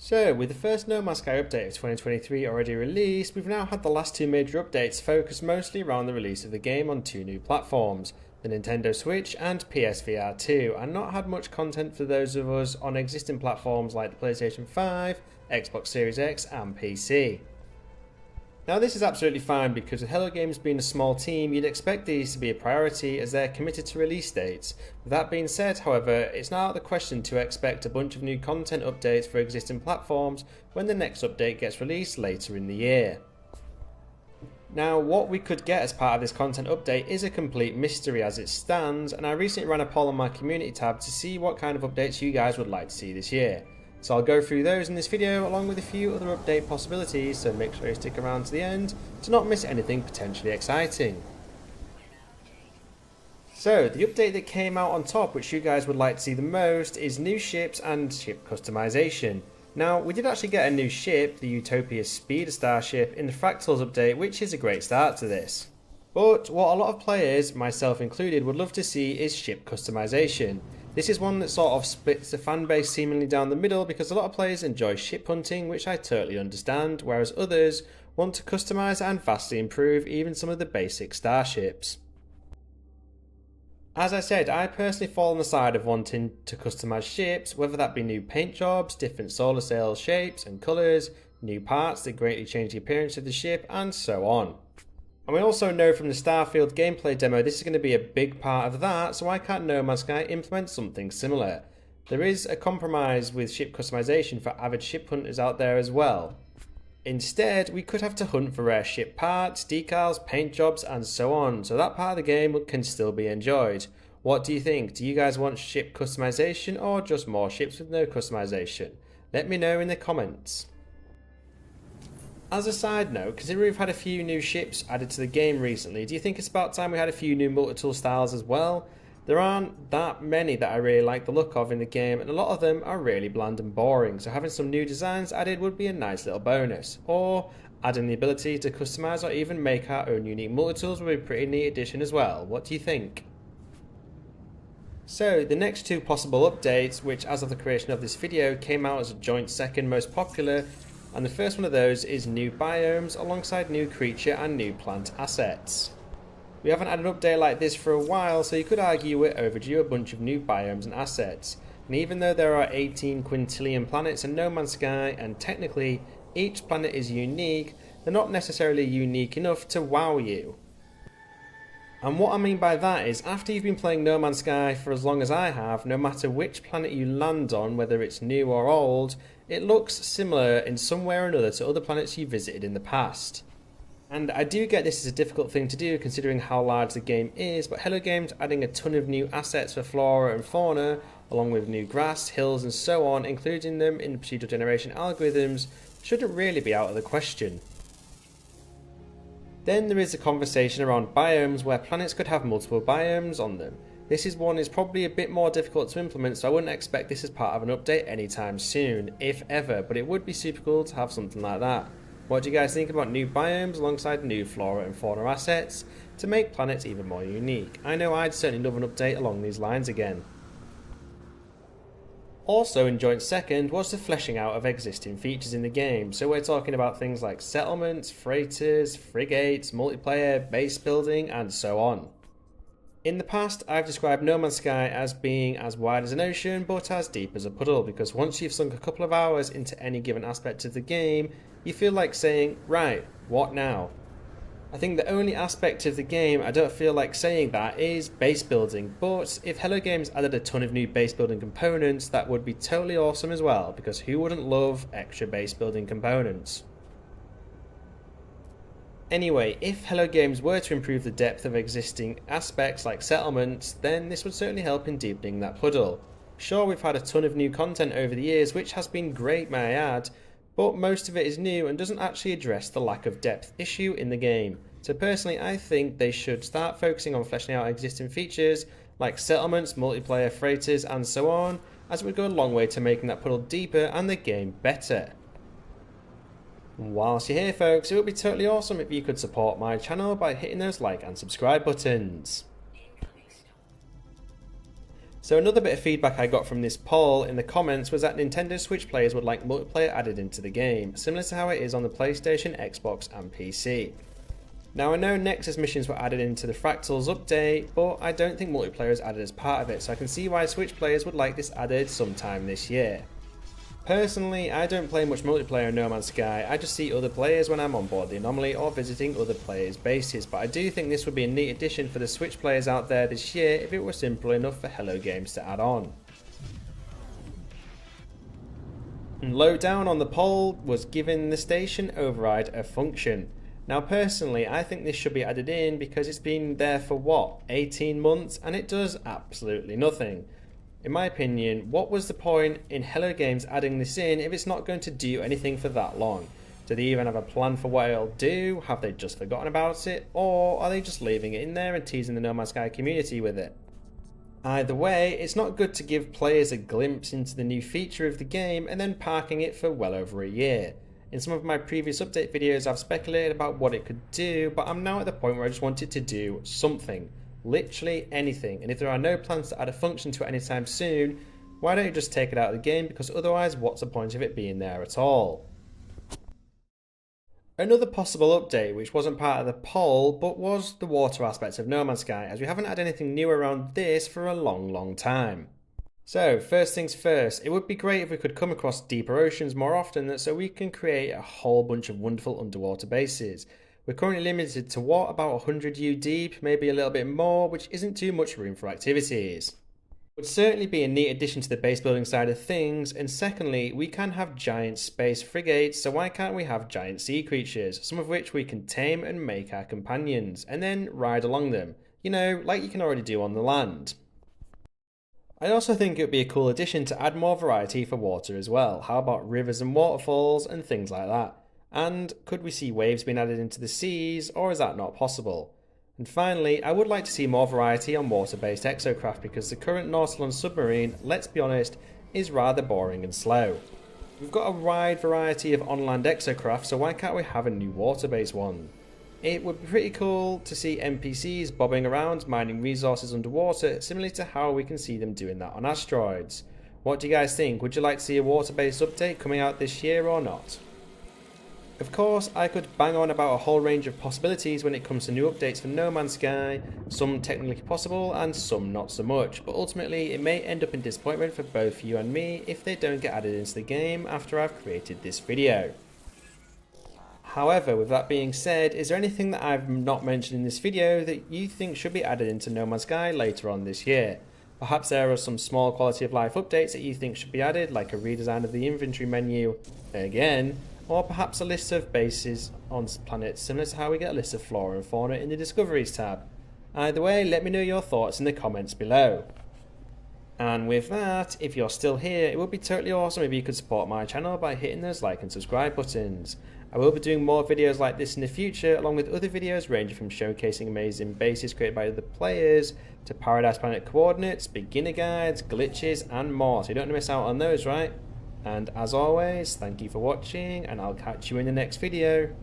So, with the first No Man's Sky update of 2023 already released, we've now had the last two major updates focused mostly around the release of the game on two new platforms, the Nintendo Switch and PSVR2, and not had much content for those of us on existing platforms like the PlayStation 5, Xbox Series X and PC. Now this is absolutely fine because with Hello Games being a small team, you'd expect these to be a priority as they're committed to release dates. With that being said, however, it's not out of the question to expect a bunch of new content updates for existing platforms when the next update gets released later in the year. Now what we could get as part of this content update is a complete mystery as it stands, and I recently ran a poll on my community tab to see what kind of updates you guys would like to see this year. So I'll go through those in this video along with a few other update possibilities, so make sure you stick around to the end to not miss anything potentially exciting. So the update that came out on top which you guys would like to see the most is new ships and ship customization. Now we did actually get a new ship, the Utopia Speeder Starship, in the Fractals update, which is a great start to this. But what a lot of players, myself included, would love to see is ship customization. This is one that sort of splits the fanbase seemingly down the middle because a lot of players enjoy ship hunting, which I totally understand, whereas others want to customise and vastly improve even some of the basic starships. As I said, I personally fall on the side of wanting to customise ships, whether that be new paint jobs, different solar sail shapes and colours, new parts that greatly change the appearance of the ship, and so on. And we also know from the Starfield gameplay demo this is going to be a big part of that, so why can't No Man's Sky implement something similar? There is a compromise with ship customization for avid ship hunters out there as well. Instead, we could have to hunt for rare ship parts, decals, paint jobs and so on, so that part of the game can still be enjoyed. What do you think? Do you guys want ship customization or just more ships with no customization? Let me know in the comments. As a side note, considering we've had a few new ships added to the game recently, do you think it's about time we had a few new multi-tool styles as well? There aren't that many that I really like the look of in the game, and a lot of them are really bland and boring, so having some new designs added would be a nice little bonus. Or adding the ability to customise or even make our own unique multi-tools would be a pretty neat addition as well. What do you think? So the next two possible updates, which as of the creation of this video came out as a joint second most popular, and the first one of those is new biomes alongside new creature and new plant assets. We haven't had an update like this for a while, so you could argue we're overdue a bunch of new biomes and assets. And even though there are 18 quintillion planets in No Man's Sky, and technically each planet is unique, they're not necessarily unique enough to wow you. And what I mean by that is, after you've been playing No Man's Sky for as long as I have, no matter which planet you land on, whether it's new or old, it looks similar in some way or another to other planets you visited in the past. And I do get this is a difficult thing to do considering how large the game is, but Hello Games adding a ton of new assets for flora and fauna, along with new grass, hills and so on, including them in the procedural generation algorithms, shouldn't really be out of the question. Then there is the conversation around biomes, where planets could have multiple biomes on them. This is one is probably a bit more difficult to implement, so I wouldn't expect this as part of an update anytime soon, if ever, but it would be super cool to have something like that. What do you guys think about new biomes alongside new flora and fauna assets to make planets even more unique? I know I'd certainly love an update along these lines again. Also in joint second was the fleshing out of existing features in the game, so we're talking about things like settlements, freighters, frigates, multiplayer, base building and so on. In the past I've described No Man's Sky as being as wide as an ocean but as deep as a puddle, because once you've sunk a couple of hours into any given aspect of the game, you feel like saying, right, what now? I think the only aspect of the game I don't feel like saying that is base building, but if Hello Games added a ton of new base building components, that would be totally awesome as well, because who wouldn't love extra base building components? Anyway, if Hello Games were to improve the depth of existing aspects like settlements, then this would certainly help in deepening that puddle. Sure, we've had a ton of new content over the years, which has been great may I add, but most of it is new and doesn't actually address the lack of depth issue in the game. So personally I think they should start focusing on fleshing out existing features like settlements, multiplayer, freighters and so on, as it would go a long way to making that puddle deeper and the game better. Whilst you're here folks, it would be totally awesome if you could support my channel by hitting those like and subscribe buttons. So another bit of feedback I got from this poll in the comments was that Nintendo Switch players would like multiplayer added into the game, similar to how it is on the PlayStation, Xbox and PC. Now I know Nexus missions were added into the Fractals update, but I don't think multiplayer is added as part of it, so I can see why Switch players would like this added sometime this year. Personally, I don't play much multiplayer in No Man's Sky, I just see other players when I'm on board the Anomaly or visiting other players' bases, but I do think this would be a neat addition for the Switch players out there this year if it were simple enough for Hello Games to add on. And low down on the poll was giving the station override a function. Now personally, I think this should be added in because it's been there for what, 18 months, and it does absolutely nothing. In my opinion, what was the point in Hello Games adding this in if it's not going to do anything for that long? Do they even have a plan for what it'll do? Have they just forgotten about it? Or are they just leaving it in there and teasing the No Man's Sky community with it? Either way, it's not good to give players a glimpse into the new feature of the game and then parking it for well over a year. In some of my previous update videos I've speculated about what it could do, but I'm now at the point where I just want it to do something. Literally anything, and if there are no plans to add a function to it anytime soon, why don't you just take it out of the game, because otherwise what's the point of it being there at all? Another possible update which wasn't part of the poll but was the water aspect of No Man's Sky, as we haven't had anything new around this for a long time. So first things first, it would be great if we could come across deeper oceans more often so we can create a whole bunch of wonderful underwater bases. We're currently limited to what, about 100U deep, maybe a little bit more, which isn't too much room for activities. It would certainly be a neat addition to the base building side of things, and secondly, we can have giant space frigates, so why can't we have giant sea creatures, some of which we can tame and make our companions, and then ride along them, you know, like you can already do on the land. I also think it would be a cool addition to add more variety for water as well. How about rivers and waterfalls and things like that? And could we see waves being added into the seas, or is that not possible? And finally, I would like to see more variety on water-based exocraft because the current Nautilon submarine, let's be honest, is rather boring and slow. We've got a wide variety of on-land exocraft, so why can't we have a new water-based one? It would be pretty cool to see NPCs bobbing around mining resources underwater, similarly to how we can see them doing that on asteroids. What do you guys think? Would you like to see a water-based update coming out this year or not? Of course, I could bang on about a whole range of possibilities when it comes to new updates for No Man's Sky, some technically possible and some not so much, but ultimately it may end up in disappointment for both you and me if they don't get added into the game after I've created this video. However, with that being said, is there anything that I've not mentioned in this video that you think should be added into No Man's Sky later on this year? Perhaps there are some small quality of life updates that you think should be added, like a redesign of the inventory menu again, or perhaps a list of bases on planets similar to how we get a list of flora and fauna in the Discoveries tab. Either way, let me know your thoughts in the comments below. And with that, if you're still here, it would be totally awesome if you could support my channel by hitting those like and subscribe buttons. I will be doing more videos like this in the future, along with other videos ranging from showcasing amazing bases created by other players, to Paradise Planet coordinates, beginner guides, glitches and more, so you don't want to miss out on those, right? And as always, thank you for watching, and I'll catch you in the next video.